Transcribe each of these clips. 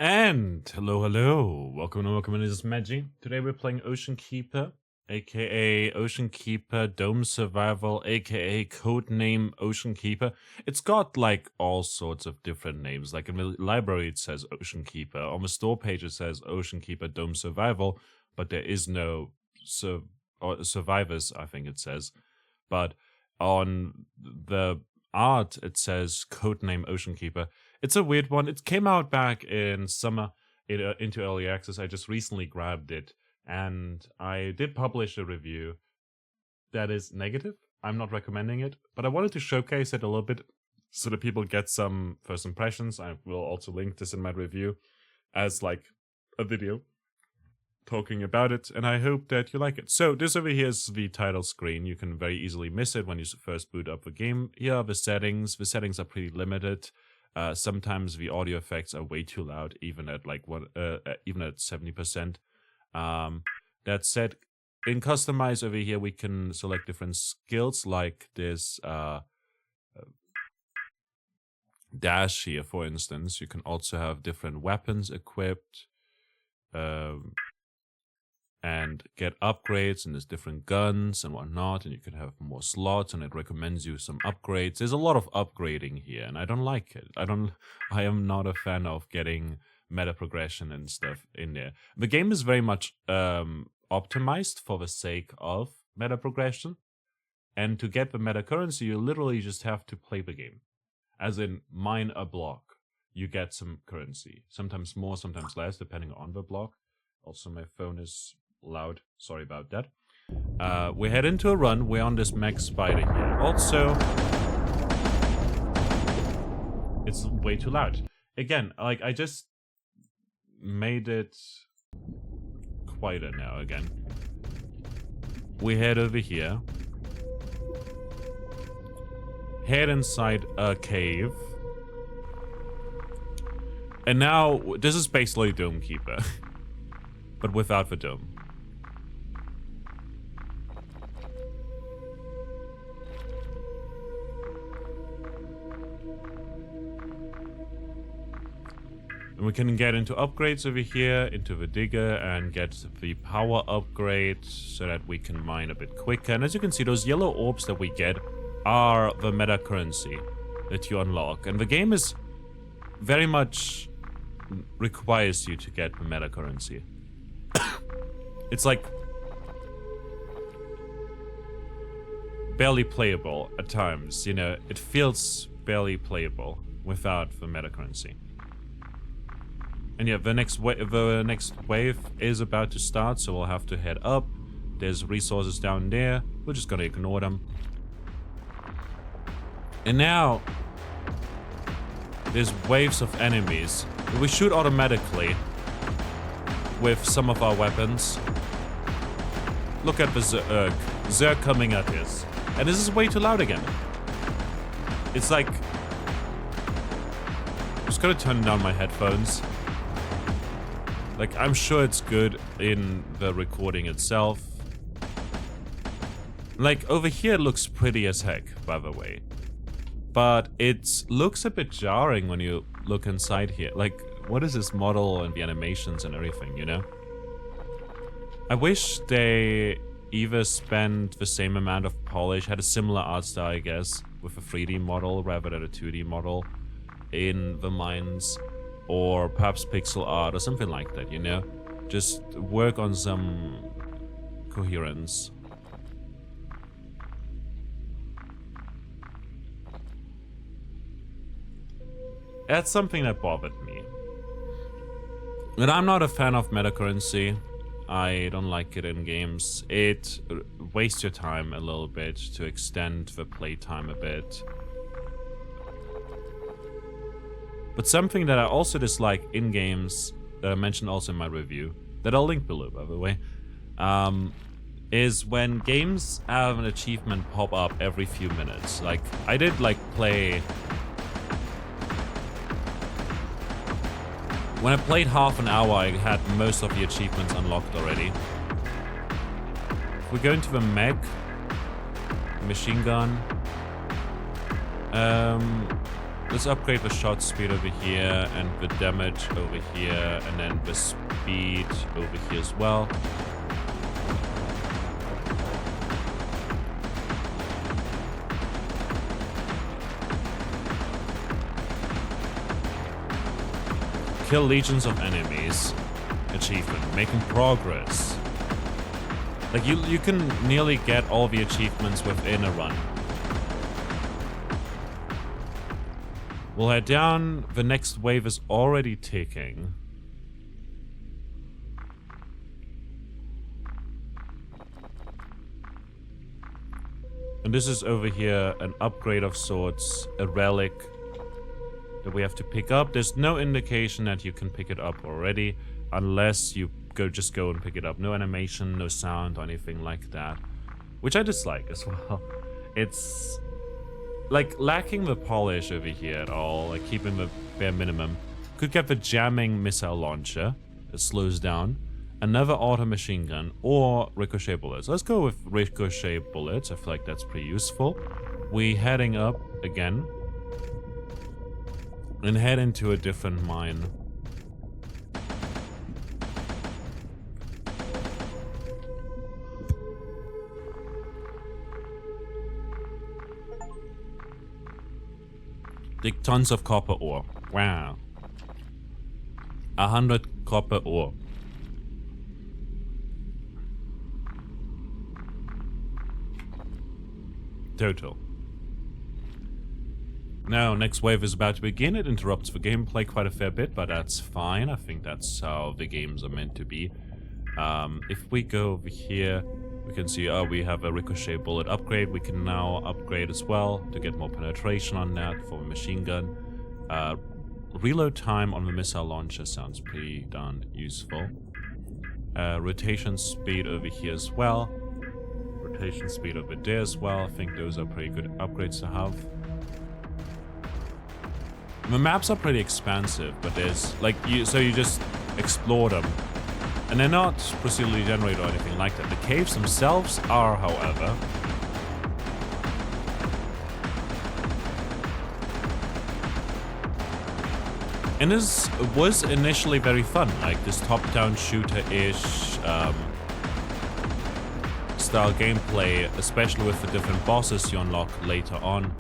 And hello, welcome. This is Magi. Today we're playing Ocean Keeper, aka Ocean Keeper Dome Survival, aka codename Ocean Keeper. It's got like all sorts of different names. Like in the library it says Ocean Keeper. On the store page it says Ocean Keeper Dome Survival, but there is no survivors, I think it says. But on the art it says codename Ocean Keeper. It's a weird one. It came out back in summer into early access. I just recently grabbed it, and I did publish a review that is negative. I'm not recommending it, but I wanted to showcase it a little bit so that people get some first impressions. I will also link this in my review as like a video talking about it, and I hope that you like it. So this over here is the title screen. You can very easily miss it when you first boot up the game. Here are the settings. The settings are pretty limited. Sometimes the audio effects are way too loud, even at like even at 70%. That said, in customize over here, we can select different skills, like this dash here, for instance. You can also have different weapons equipped, and get upgrades, and there's different guns and whatnot, and you can have more slots, and it recommends you some upgrades. There's a lot of upgrading here, and I don't like it. I am not a fan of getting meta progression and stuff in there. The game is very much optimized for the sake of meta progression, and to get the meta currency, you literally just have to play the game. As in, mine a block, you get some currency. Sometimes more, sometimes less, depending on the block. Also, my phone is loud. Sorry about that. We head into a run. We're on this Mech Spider here. Also, it's way too loud. Again, like I just made it quieter now again. We head over here. Head inside a cave. And now, this is basically Dome Keeper. But without the dome. And we can get into upgrades over here, into the digger, and get the power upgrade so that we can mine a bit quicker. And as you can see, those yellow orbs that we get are the meta currency that you unlock. And the game is very much requires you to get the meta currency. It's like barely playable at times, you know. It feels barely playable without the meta currency. And yeah, the next wave is about to start, so we'll have to head up. There's resources down there. We're just gonna ignore them. And now there's waves of enemies. We shoot automatically with some of our weapons. Look at the Zerg. Zerg coming at us. And this is way too loud again. It's like... I'm just gonna turn down my headphones. Like, I'm sure it's good in the recording itself. Like, over here it looks pretty as heck, by the way. But it looks a bit jarring when you look inside here. Like, what is this model and the animations and everything, you know? I wish they either spent the same amount of polish, had a similar art style, I guess, with a 3D model rather than a 2D model in the mines, or perhaps pixel art or something like that, you know? Just work on some coherence. That's something that bothered me. And I'm not a fan of meta currency. I don't like it in games. It wastes your time a little bit to extend the playtime a bit. But something that I also dislike in games, that I mentioned also in my review, that I'll link below, by the way, is when games have an achievement pop up every few minutes. Like, I did like play... When I played half an hour, I had most of the achievements unlocked already. If we go into the mech, machine gun, Let's upgrade the shot speed over here and the damage over here, and then the speed over here as well. Kill legions of enemies. Achievement. Making progress. Like, you can nearly get all the achievements within a run. We'll head down. The next wave is already ticking. And this is over here an upgrade of sorts, a relic that we have to pick up. There's no indication that you can pick it up already, unless you just go and pick it up. No animation, no sound, or anything like that, which I dislike as well. It's like lacking the polish over here at all, like keeping the bare minimum. Could get the jamming missile launcher, it slows down, another auto machine gun, or ricochet bullets. Let's go with ricochet bullets. I feel like that's pretty useful. We heading up again and head into a different mine. Dig tons of copper ore. Wow. 100 copper ore. Total. Now, next wave is about to begin. It interrupts the gameplay quite a fair bit, but that's fine. I think that's how the games are meant to be. If we go over here, we can see, oh, we have a ricochet bullet upgrade. We can now upgrade as well to get more penetration on that for a machine gun. Reload time on the missile launcher sounds pretty darn useful. Rotation speed over here as well. Rotation speed over there as well. I think those are pretty good upgrades to have. The maps are pretty expansive, but there's like so you just explore them. And they're not procedurally generated or anything like that. The caves themselves are, however. And this was initially very fun, like this top-down shooter-ish style gameplay, especially with the different bosses you unlock later on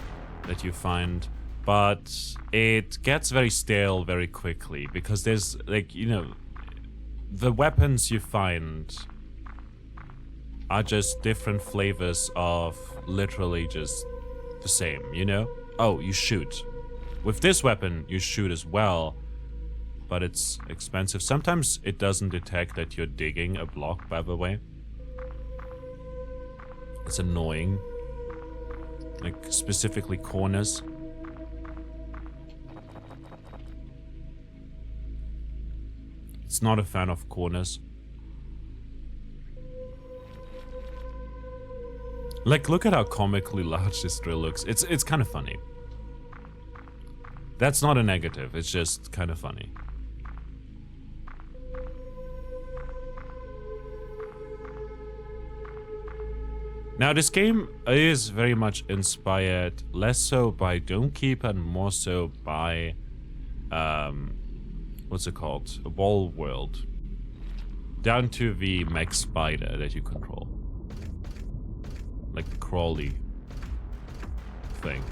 that you find. But it gets very stale very quickly because there's, like, you know, the weapons you find are just different flavors of literally just the same, you know? Oh, you shoot. With this weapon, you shoot as well, but it's expensive. Sometimes it doesn't detect that you're digging a block, by the way. It's annoying. Like, specifically corners. It's not a fan of corners. Like, look at how comically large this drill looks. It's kind of funny. That's not a negative, it's just kind of funny. Now, this game is very much inspired, less so by Domekeeper and more so by, what's it called? A Wall World. Down to the Mech Spider that you control. Like the crawly thing.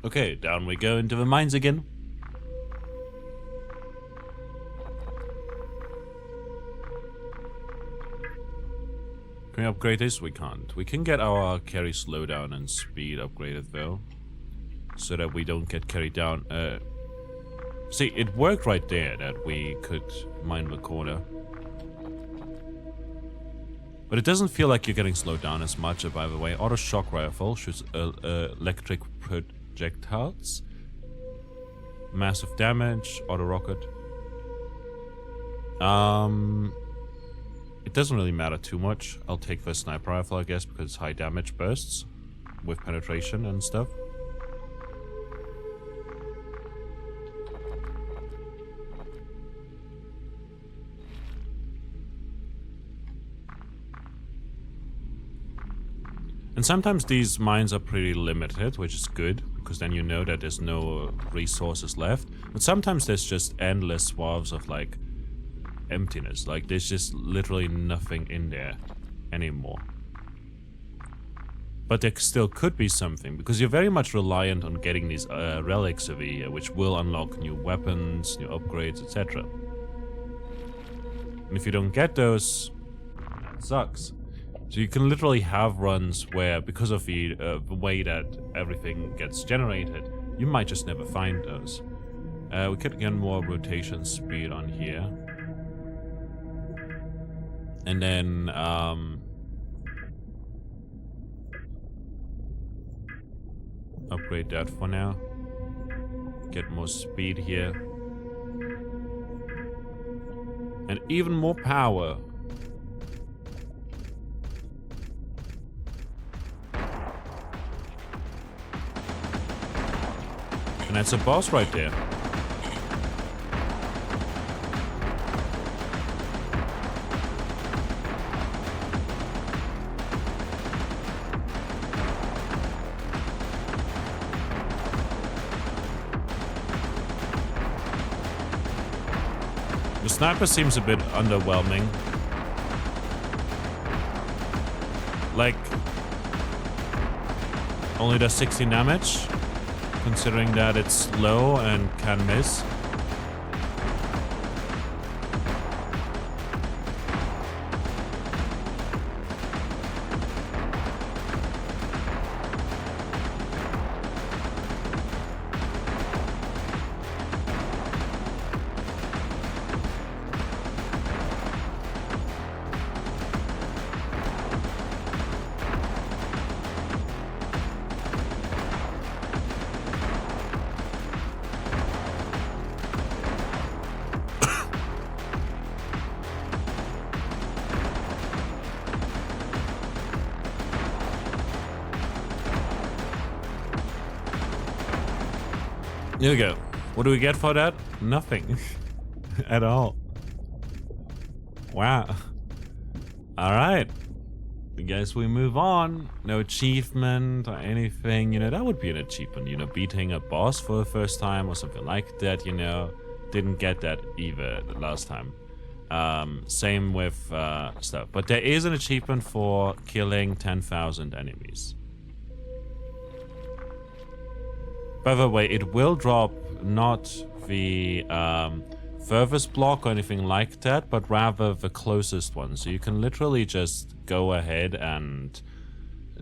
Okay, down we go into the mines again. Can we upgrade this? We can't. We can get our carry slowdown and speed upgraded though, so that we don't get carried down. See, it worked right there that we could mine the corner. But it doesn't feel like you're getting slowed down as much, by the way. Auto shock rifle shoots electric projectiles. Massive damage, auto rocket. It doesn't really matter too much. I'll take the sniper rifle, I guess, because it's high damage bursts with penetration and stuff. And sometimes these mines are pretty limited, which is good, because then you know that there's no resources left. But sometimes there's just endless swaths of, like, emptiness. Like, there's just literally nothing in there anymore. But there still could be something, because you're very much reliant on getting these relics over here, which will unlock new weapons, new upgrades, etc. And if you don't get those, that sucks. So you can literally have runs where, because of the way that everything gets generated, you might just never find those. We could get more rotation speed on here. And then, upgrade that for now. Get more speed here. And even more power. And that's a boss right there. The sniper seems a bit underwhelming. Like, only does 16 damage. Considering that it's slow and can miss. Here we go. What do we get for that? Nothing. At all. Wow. Alright. I guess we move on. No achievement or anything. You know, that would be an achievement. You know, beating a boss for the first time or something like that, you know. Didn't get that either the last time. Same with stuff. But there is an achievement for killing 10,000 enemies. By the way, it will drop not the furthest block or anything like that, but rather the closest one. So you can literally just go ahead and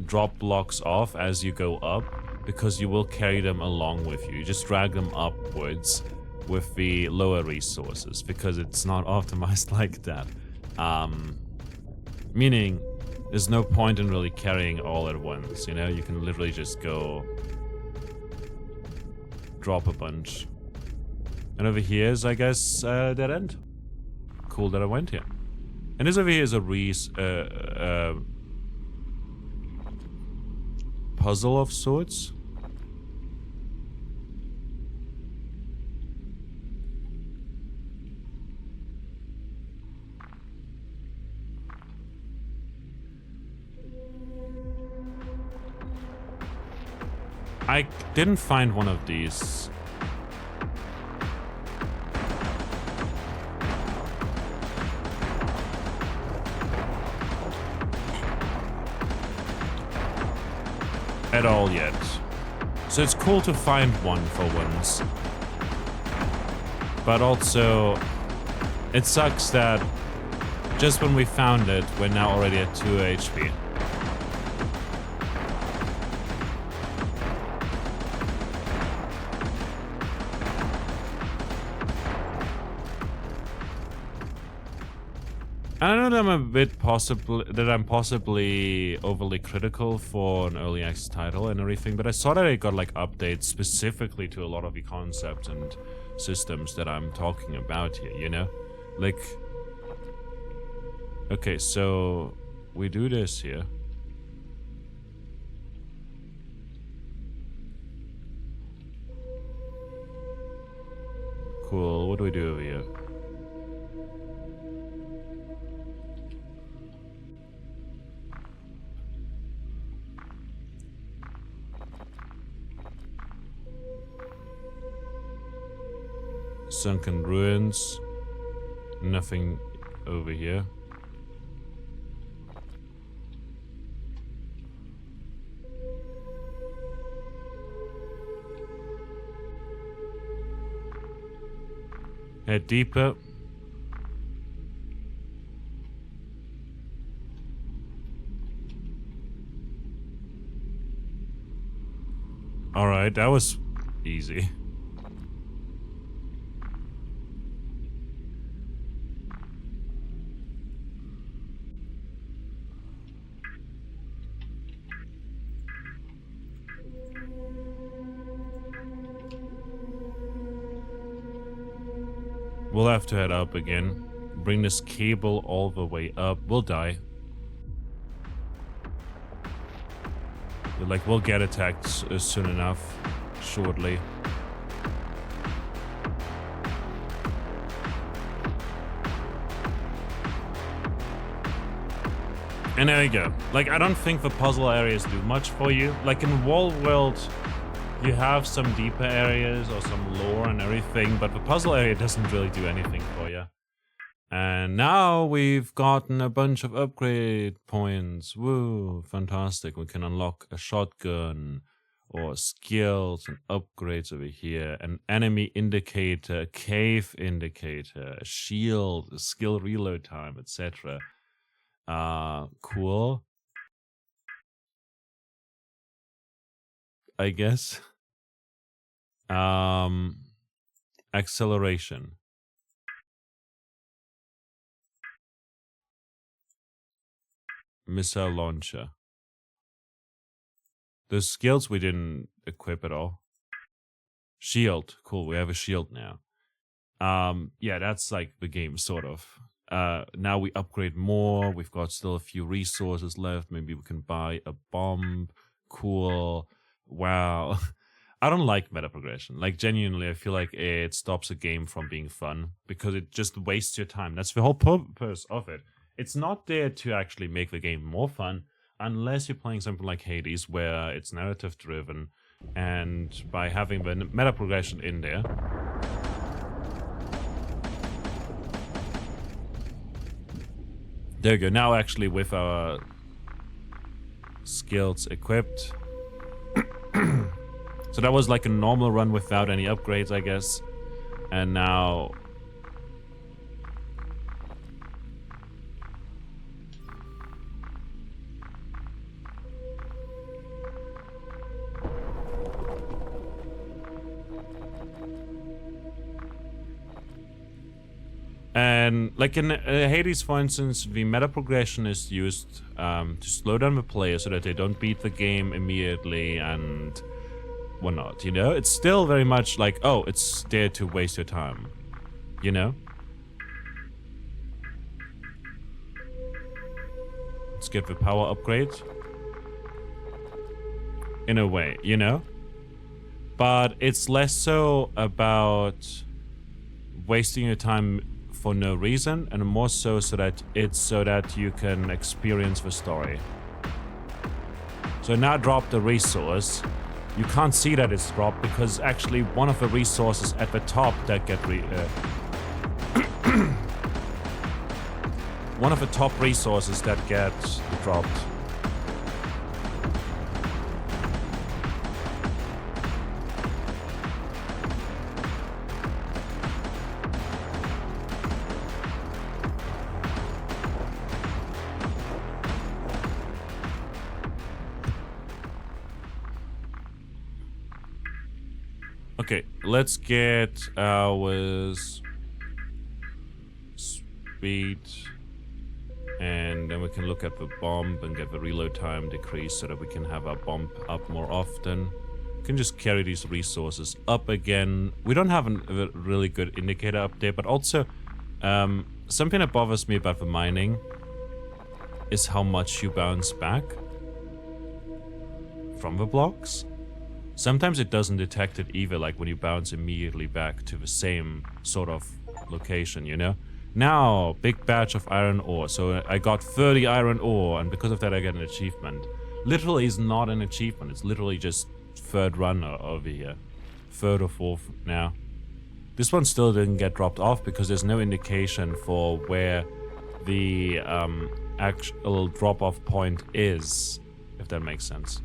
drop blocks off as you go up, because you will carry them along with you. You just drag them upwards with the lower resources, because it's not optimized like that. Meaning, there's no point in really carrying all at once, you know? You can literally just go drop a bunch. And over here is, I guess, dead end. Cool that I went here. And this over here is a puzzle of sorts. I didn't find one of these. At all yet. So it's cool to find one for once. But also, it sucks that Just when we found it, we're now already at 2 HP. I know that I'm possibly overly critical for an early access title and everything, but I saw that it got like updates specifically to a lot of the concepts and systems that I'm talking about here, you know? Like, okay, so we do this here. Cool, what do we do over here? Sunken ruins. Nothing over here. Head deeper. Alright, that was easy. We'll have to head up again. Bring this cable all the way up. We'll die. Like, we'll get attacked soon enough. Shortly. And there you go. Like, I don't think the puzzle areas do much for you. Like, in Wall World, you have some deeper areas or some lore and everything, but the puzzle area doesn't really do anything for you. And now we've gotten a bunch of upgrade points. Woo, fantastic. We can unlock a shotgun or skills and upgrades over here. An enemy indicator, a cave indicator, a shield, a skill reload time, etc. Cool. I guess. Acceleration. Missile launcher. The skills we didn't equip at all. Shield. Cool, we have a shield now. Yeah, that's like the game, sort of. Now we upgrade more. We've got still a few resources left. Maybe we can buy a bomb. Cool. Wow. I don't like meta progression. Like, genuinely, I feel like it stops a game from being fun because it just wastes your time. That's the whole purpose of it. It's not there to actually make the game more fun unless you're playing something like Hades, where it's narrative driven, and by having the meta progression in there, there you go. Now actually with our skills equipped. So that was like a normal run without any upgrades, I guess. And now and like in Hades, for instance, the meta progression is used to slow down the player so that they don't beat the game immediately and whatnot, you know? It's still very much like, oh, it's there to waste your time, you know? Let's get the power upgrade. In a way, you know? But it's less so about wasting your time for no reason, and more so that you can experience the story. So now drop the resource. You can't see that it's dropped because actually one of the resources at the top that get one of the top resources that get dropped. Okay, let's get our speed, and then we can look at the bomb and get the reload time decreased so that we can have our bomb up more often. We can just carry these resources up again. We don't have a really good indicator up there, but also something that bothers me about the mining is how much you bounce back from the blocks. Sometimes it doesn't detect it either, like when you bounce immediately back to the same sort of location, you know? Now, big batch of iron ore. So I got 30 iron ore, and because of that I get an achievement. Literally is not an achievement, it's literally just third run over here. Third or fourth now. This one still didn't get dropped off because there's no indication for where the actual drop-off point is, if that makes sense.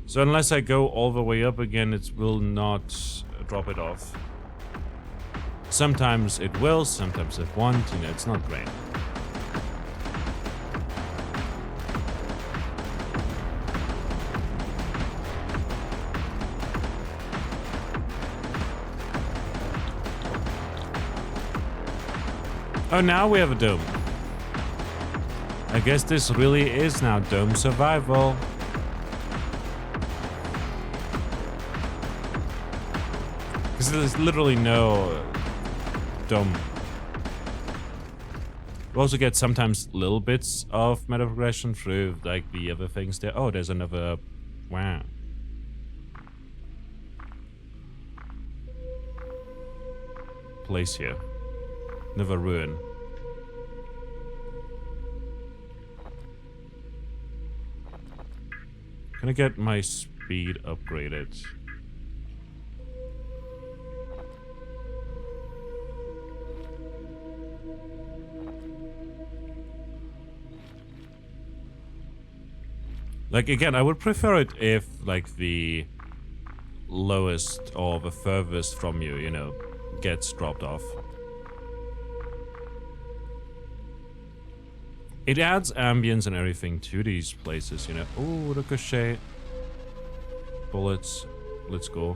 So unless I go all the way up again, it will not drop it off. Sometimes it will, sometimes it won't, you know, it's not great. Oh, now we have a dome. I guess this really is now dome survival. Because there's literally no dome. We also get sometimes little bits of meta progression through like the other things there. Oh, there's another... Wow. Place here. Another ruin. Can I get my speed upgraded? Like, again, I would prefer it if, like, the lowest or the furthest from you, you know, gets dropped off. It adds ambience and everything to these places, you know. Oh, ricochet. Bullets. Let's go.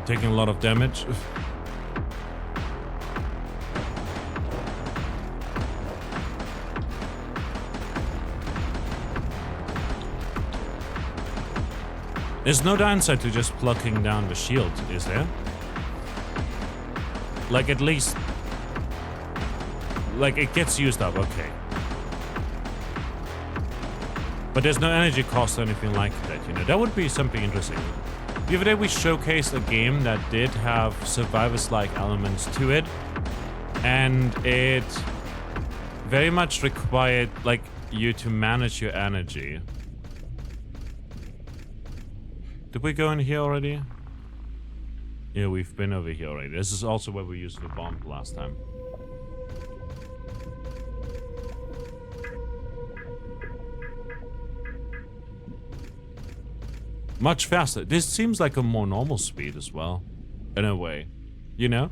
Taking a lot of damage. There's no downside to just plucking down the shield, is there? Like, at least... Like, it gets used up, okay. But there's no energy cost or anything like that, you know? That would be something interesting. The other day we showcased a game that did have Survivors-like elements to it, and it very much required, like, you to manage your energy. Did we go in here already? Yeah, we've been over here already. This is also where we used the bomb last time. Much faster. This seems like a more normal speed as well. In a way. You know?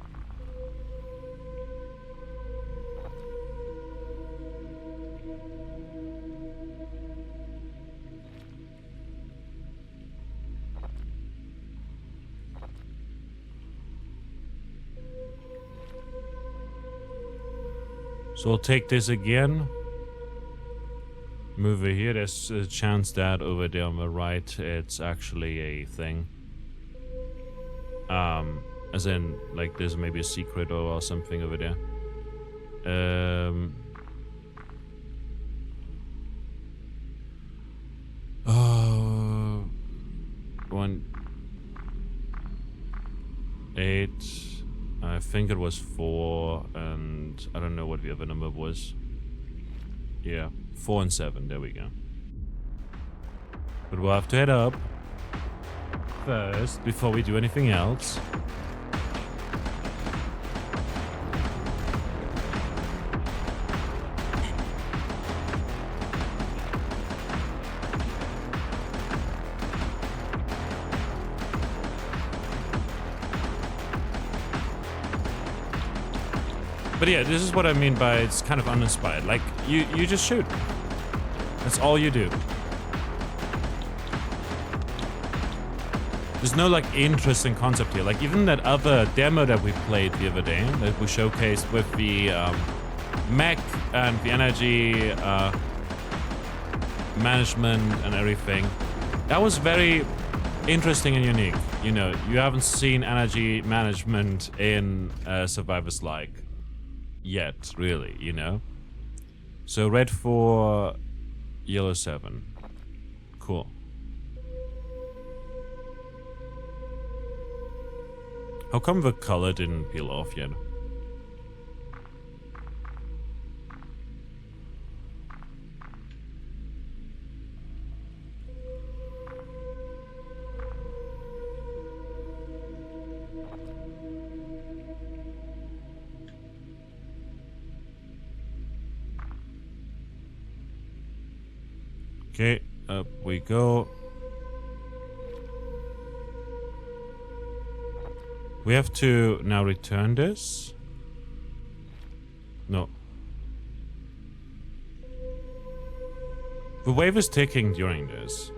So we'll take this again. Move over here. There's a chance that over there on the right it's actually a thing. As in, like, there's maybe a secret or something over there. I think it was 4, and I don't know what the other number was. Yeah, 4 and 7, there we go. But we'll have to head up first before we do anything else. But yeah, this is what I mean by it's kind of uninspired. Like, you just shoot. That's all you do. There's no, like, interesting concept here. Like, even that other demo that we played the other day, that we showcased with the mech and the energy management and everything, that was very interesting and unique. You know, you haven't seen energy management in Survivors-like yet, really, you know? So red 4, yellow 7. Cool. How come the color didn't peel off yet? Okay, up we go. We have to now return this? No. The wave is ticking during this.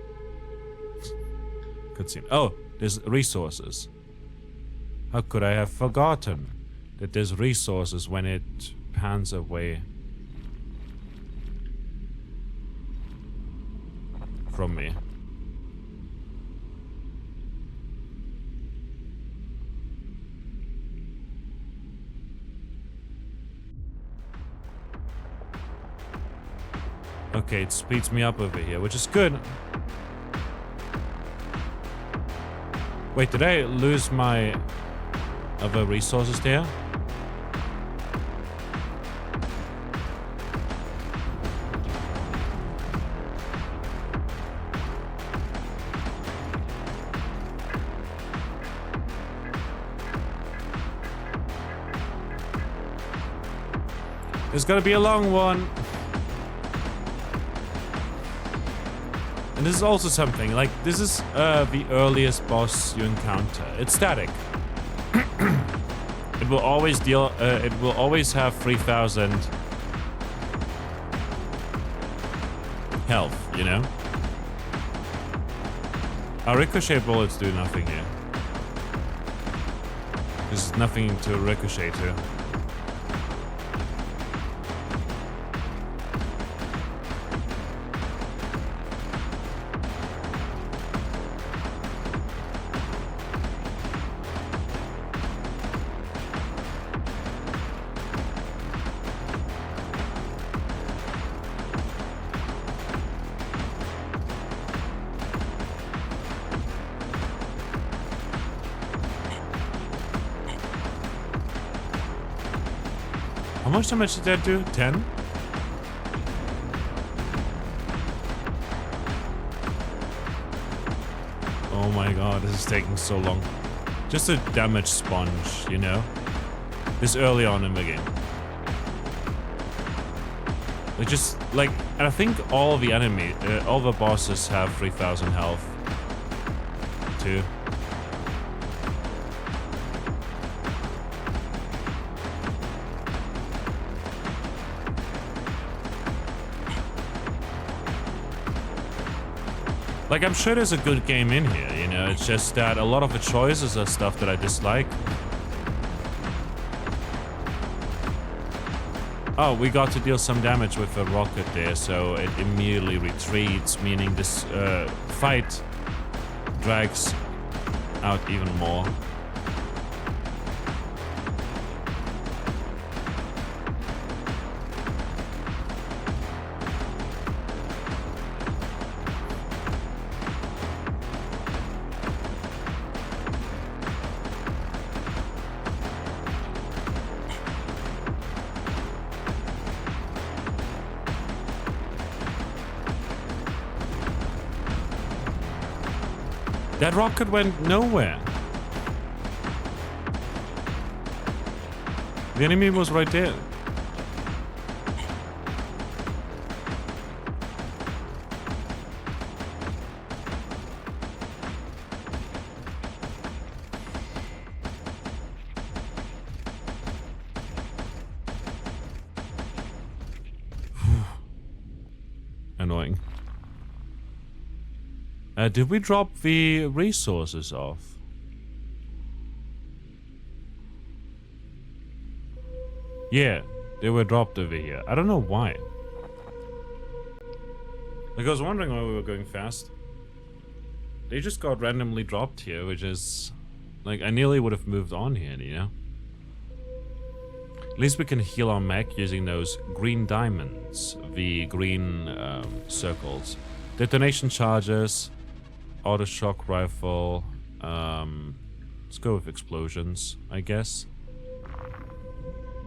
Cutscene. Oh, there's resources. How could I have forgotten that there's resources when it pans away from me? Okay, it speeds me up over here, which is good. Wait, did I lose my other resources there? It's gonna be a long one. And this is also something, like, this is the earliest boss you encounter. It's static. It will always deal, it will always have 3,000 health, you know? Our ricochet bullets do nothing here. There's nothing to ricochet to. How much damage did that do? 10? Oh my god, this is taking so long. Just a damage sponge, you know? This early on in the game. Like, just, like, and I think all the enemy, all the bosses have 3,000 health. Too. Like, I'm sure there's a good game in here, you know, it's just that a lot of the choices are stuff that I dislike. Oh, we got to deal some damage with a rocket there, so it immediately retreats, meaning this fight drags out even more. That rocket went nowhere. The enemy was right there. Annoying. Did we drop the resources off? Yeah, they were dropped over here. I don't know why. Like, I was wondering why we were going fast. They just got randomly dropped here, which is... Like, I nearly would have moved on here, you know? At least we can heal our mech using those green diamonds. The green circles. Detonation charges. Auto shock rifle. Let's go with explosions, I guess.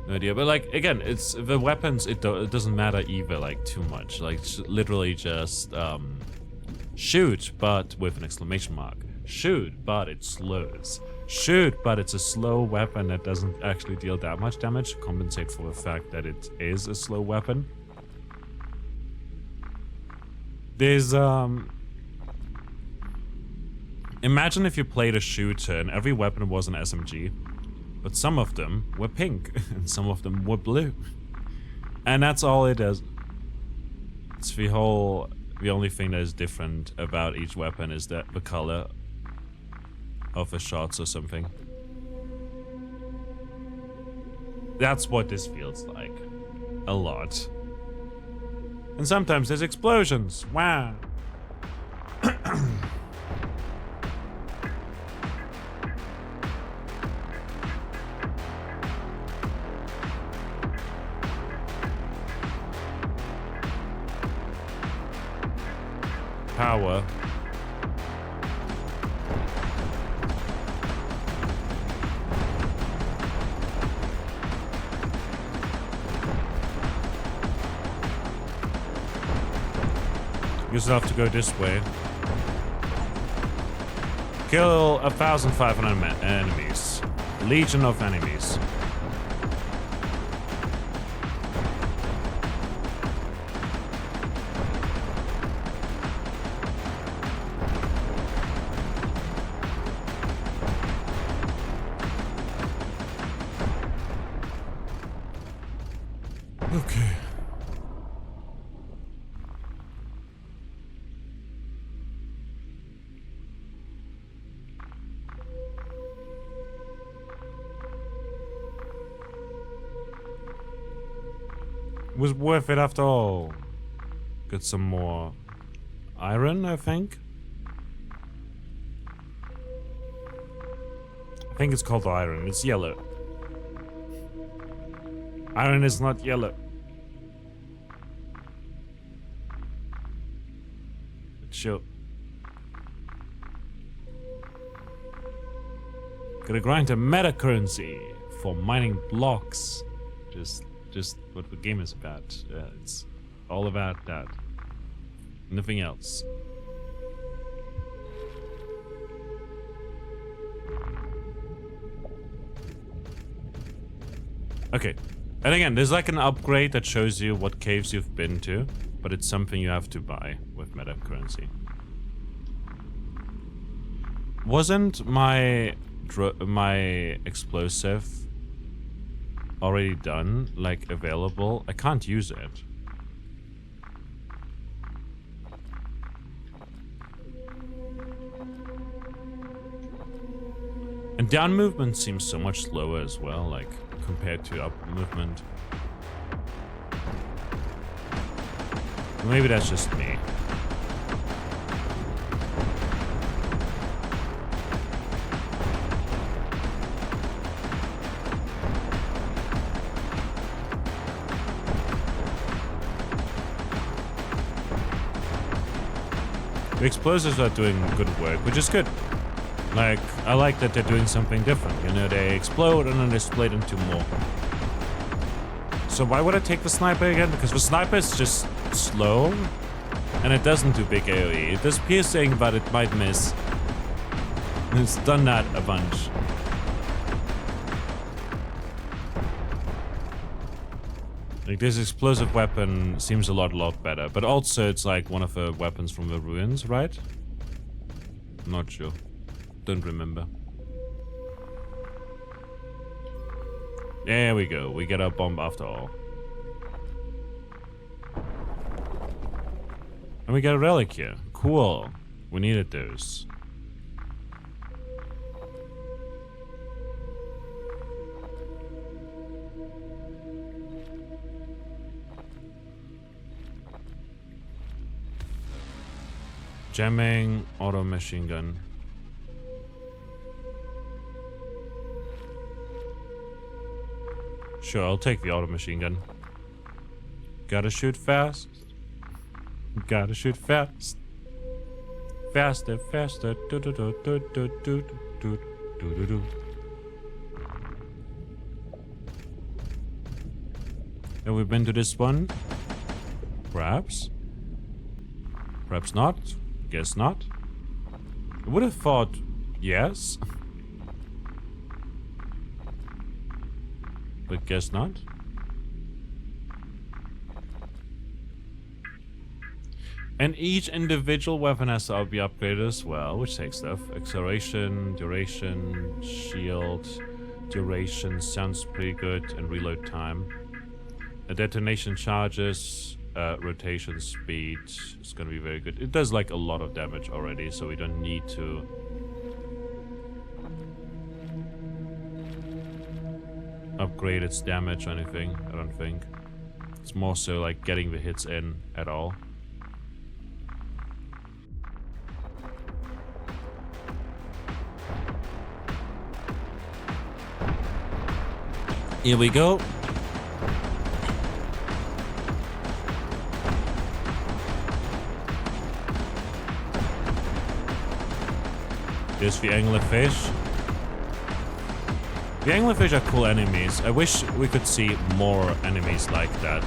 No idea, but like, again, it's the weapons, it doesn't matter either, like, too much. Like, literally just, shoot, but with an exclamation mark. Shoot, but it slows. Shoot, but it's a slow weapon that doesn't actually deal that much damage to compensate for the fact that it is a slow weapon. There's, imagine if you played a shooter and every weapon was an SMG. But some of them were pink, and some of them were blue. And that's all it is. It's the only thing that is different about each weapon is that the color of the shots or something. That's what this feels like. A lot. And sometimes there's explosions. Wow. Power. You just have to go this way. Kill 1,500 enemies. Legion of enemies. Okay. It was worth it after all. Get some more iron, I think. I think it's called iron. It's yellow. Iron is not yellow. Sure. Gotta grind a meta currency for mining blocks. Just what the game is about. It's all about that. Nothing else. Okay. And again, there's like an upgrade that shows you what caves you've been to, but it's something you have to buy with meta currency. Wasn't my explosive already done, like available? I can't use it. And down movement seems so much slower as well, like compared to up movement. Maybe that's just me. The explosives are doing good work, which is good. Like, I like that they're doing something different. You know, they explode and then they split into more. So why would I take the sniper again? Because the sniper is just slow, and it doesn't do big AoE. It does piercing, but it might miss. It's done that a bunch. Like, this explosive weapon seems a lot better. But also, it's like one of the weapons from the ruins, right? Not sure. Don't remember. There we go. We get our bomb after all. And we got a relic here. Cool. We needed those. Jamming, auto machine gun. Sure, I'll take the auto machine gun. Gotta shoot fast. Gotta shoot fast. Faster, faster. Do do do do do do do do do do. Have we been to this one? Perhaps. Perhaps not. Guess not. I would have thought yes. But guess not. And each individual weapon has to be upgraded as well, which takes stuff. Acceleration, duration, shield, duration sounds pretty good, and reload time. A detonation charges, rotation speed is gonna be very good. It does like a lot of damage already, so we don't need to upgrade its damage or anything, I don't think. It's more so like getting the hits in at all. Here we go. There's the anglerfish. The anglerfish are cool enemies. I wish we could see more enemies like that.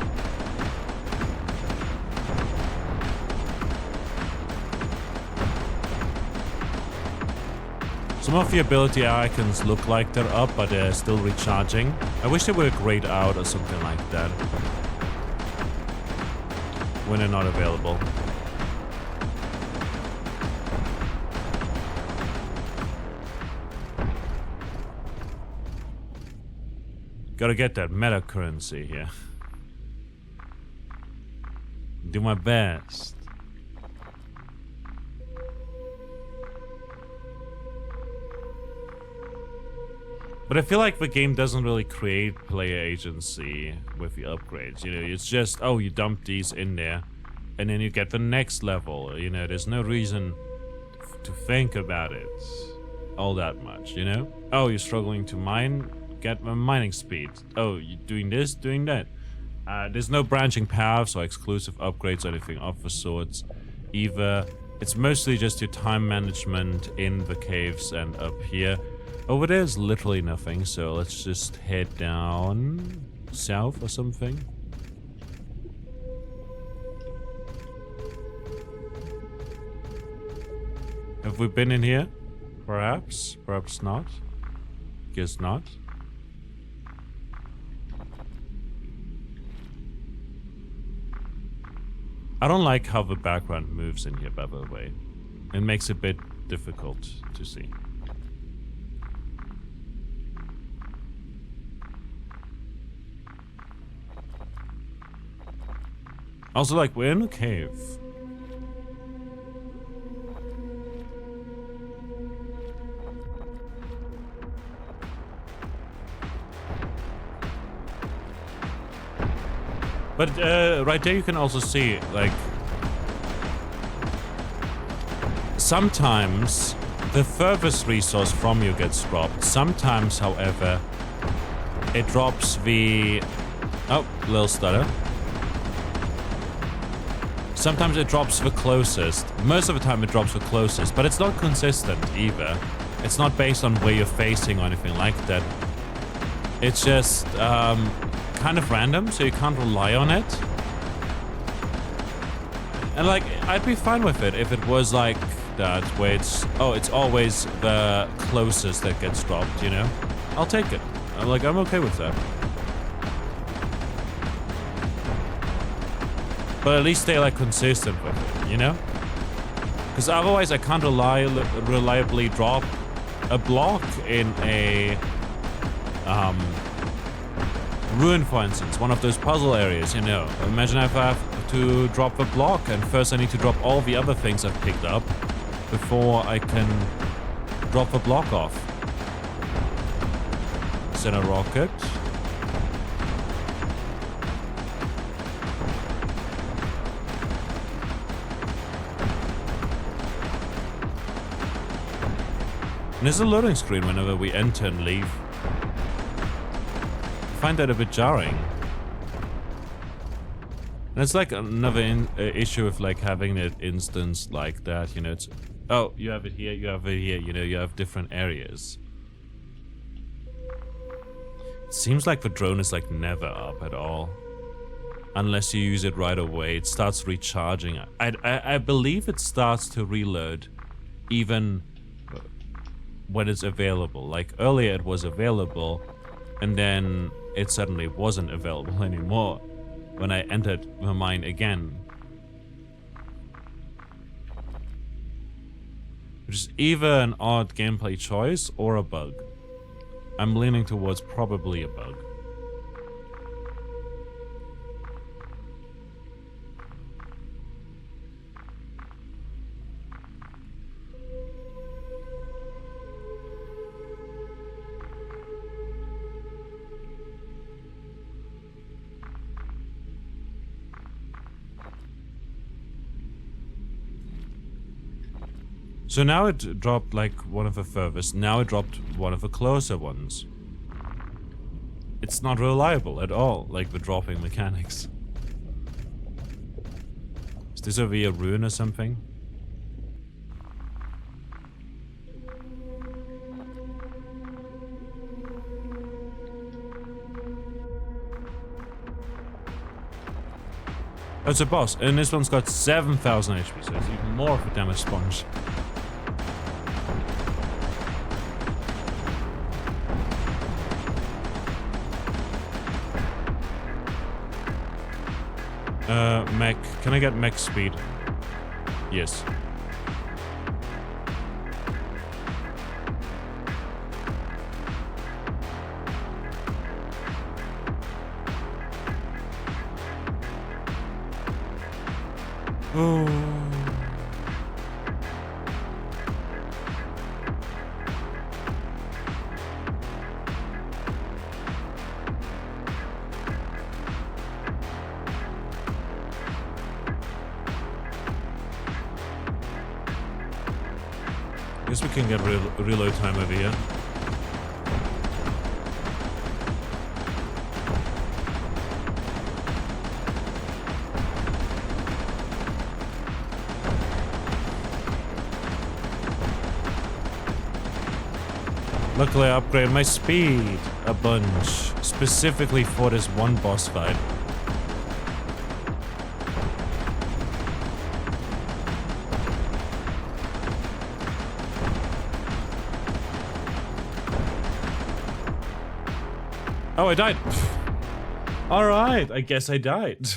Some of the ability icons look like they're up, but they're still recharging. I wish they were grayed out or something like that when they're not available. Gotta get that meta currency here. Do my best. But I feel like the game doesn't really create player agency with the upgrades. You know, it's just, oh, you dump these in there and then you get the next level. You know, there's no reason to think about it all that much, you know? Oh, you're struggling to mine? Get my mining speed. Oh, you're doing this, doing that. There's no branching paths or exclusive upgrades or anything of the sorts either. It's mostly just your time management in the caves and up here. Over there's literally nothing, so let's just head down south or something. Have we been in here? Perhaps, perhaps not. Guess not. I don't like how the background moves in here, by the way. It makes it a bit difficult to see. Also, like, we're in a cave. But right there you can also see, like, sometimes the furthest resource from you gets dropped. Sometimes, however, it drops the... Oh, little stutter. Sometimes it drops the closest. Most of the time it drops the closest, but it's not consistent either. It's not based on where you're facing or anything like that. It's just kind of random, so you can't rely on it. And like, I'd be fine with it if it was like that where it's always the closest that gets dropped, you know? I'll take it. I'm okay with that. But at least they're consistent with it, you know? Because otherwise I can't reliably drop a block in a ruin, for instance, one of those puzzle areas, you know. Imagine if I have to drop a block and first I need to drop all the other things I've picked up before I can drop a block off. Send a rocket. And there's a loading screen whenever we enter and leave. I find that a bit jarring. And it's another issue with having an instance like that, you know, it's... Oh, you have it here, you have it here, you know, you have different areas. It seems like the drone is never up at all. Unless you use it right away, it starts recharging. I believe it starts to reload even when it's available. Earlier it was available, and then it suddenly wasn't available anymore when I entered the mine again. Which is either an odd gameplay choice or a bug. I'm leaning towards probably a bug. So now it dropped one of the furthest, now it dropped one of the closer ones. It's not reliable at all, the dropping mechanics. Is this over here a ruin or something? Oh, it's a boss, and this one's got 7,000 HP, so it's even more of a damage sponge. Mech. Can I get mech speed? Yes. Oh. Guess we can get reload time over here. Luckily I upgraded my speed a bunch, specifically for this one boss fight. Oh, I died. Alright, I guess I died.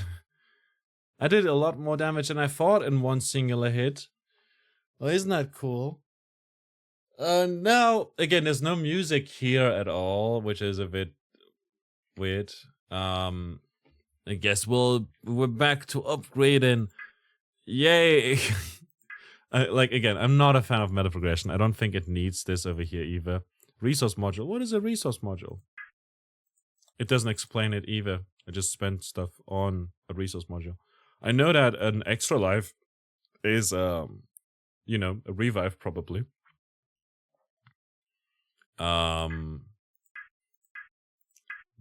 I did a lot more damage than I thought in one singular hit. Well, isn't that cool? Now, again, there's no music here at all, which is a bit weird. I guess we're back to upgrading. Yay! Again, I'm not a fan of meta progression. I don't think it needs this over here either. Resource module. What is a resource module? It doesn't explain it either. I just spent stuff on a resource module. I know that an extra life is, you know, a revive probably.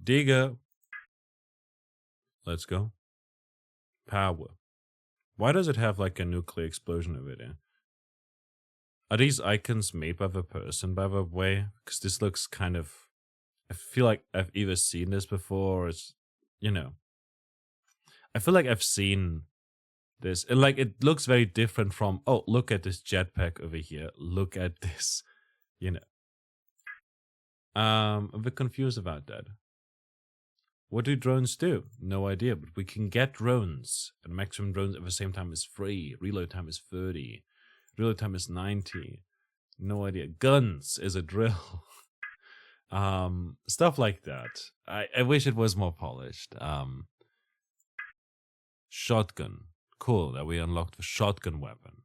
Digger. Let's go. Power. Why does it have like a nuclear explosion over there? Are these icons made by the person, by the way? Because this looks kind of... I feel like I've either seen this before or it's... You know. I feel like I've seen this. And like, it looks very different from, oh, look at this jetpack over here. Look at this, you know. I'm a bit confused about that. What do drones do? No idea, but we can get drones. And maximum drones at the same time is free. Reload time is 30. Reload time is 90. No idea. Guns is a drill. Stuff like that. I wish it was more polished. Shotgun. Cool that we unlocked the shotgun weapon.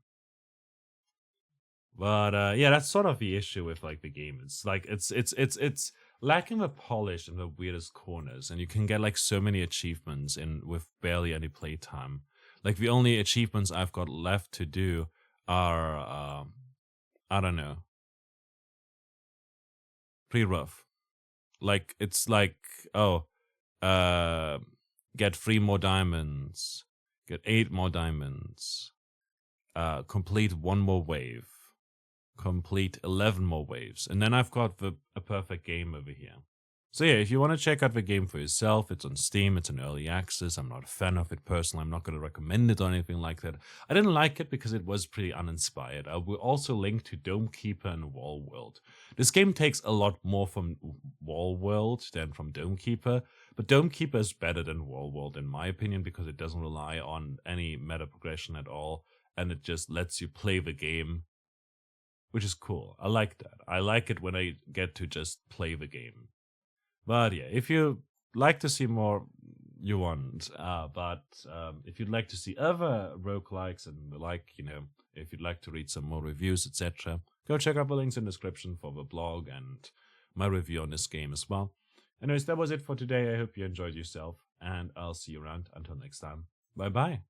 But yeah, that's sort of the issue with like the game. It's like it's lacking the polish in the weirdest corners, and you can get like so many achievements in with barely any playtime. Like the only achievements I've got left to do are I don't know, pretty rough. Like it's like, oh, get 3 more diamonds, get 8 more diamonds, complete 1 more wave, complete 11 more waves, and then I've got a perfect game over here. So yeah, if you want to check out the game for yourself, it's on Steam, it's in early access. I'm not a fan of it personally. I'm not going to recommend it or anything like that. I didn't like it because it was pretty uninspired. I will also link to Dome Keeper and Wall World. This game takes a lot more from Wall World than from Dome Keeper, but Dome Keeper is better than Wall World in my opinion because it doesn't rely on any meta progression at all, and it just lets you play the game, which is cool. I like that. I like it when I get to just play the game. But yeah, if you like to see more, you want. But if you'd like to see other roguelikes and like, you know, if you'd like to read some more reviews, etc., go check out the links in the description for the blog and my review on this game as well. Anyways, that was it for today. I hope you enjoyed yourself, and I'll see you around. Until next time. Bye bye.